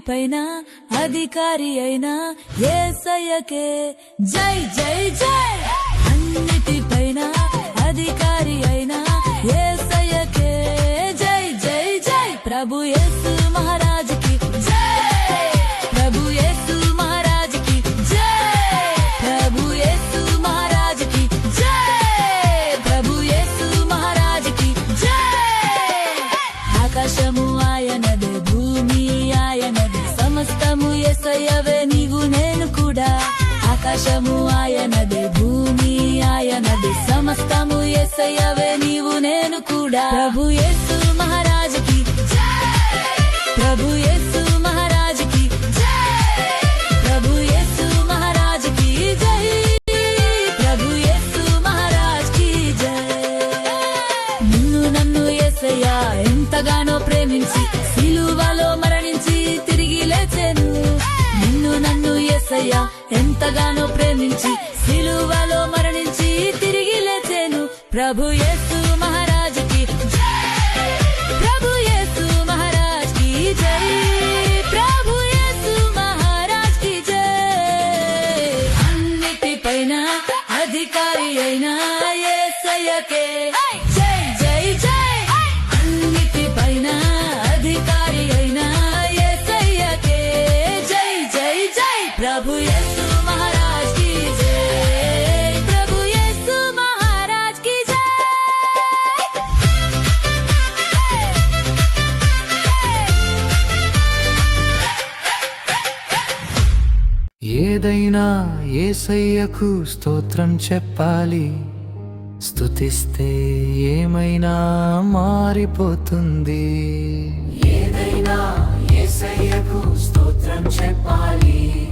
పైన అధికారి అయినా యేసయ్యకే జై జై జై. అన్నిటిపైన అధికారి అయినా యేసయ్యకే జై జై జై. ప్రభు యేసు మహారాజుకి జై, ప్రభు యేసు మహారాజుకి జై, ప్రభు యేసు మహారాజుకి జై, ప్రభు యేసు మహారాజుకి జై. ఆకాశము ఆయనదే, భూమి ఆయనదే, సమస్తము యేసయ్యవే నీవు నేను కూడా. ఆకాశము ఆయనదే, భూమి ఆయనదే, సమస్తము యేసయ్యవే నీవు నేను కూడా. ప్రభు యేసు మహారాజుకి జై, ప్రభు యేసు మహారాజుకి జై, ప్రభు యేసు మహారాజుకి జై, ప్రభు యేసు మహారాజుకి జై. నిన్ను నన్ను యేసయ్య ఎంతగానో ప్రేమించి సిలువలో మరణించి తిరిగి లేచెను. నిన్ను నన్ను యేసయ్య ఎంతగానో ప్రేమించి సిలువలో మరణించి తిరిగి లేచెను. ప్రభు యేసు మహారాజుకి జై, ప్రభు యేసు మహారాజుకి జై, ప్రభు యేసు మహారాజుకి జై. అన్నిటిపైన అధికారి అయిన యేసయ్యకే జై జై జై. అన్నిటిపైన అధికారి అయిన యేసయ్యకే జై జై జై. ప్రభు యేసు మహారాజుకి జై, ప్రభు యేసు మహారాజుకి జై. ఏదైనా యేసయ్యకు స్తోత్రం చెప్పాలి. స్తుతిస్తే ఏమైనా మారిపోతుంది. ఏదైనా యేసయ్యకు స్తోత్రం చెప్పాలి.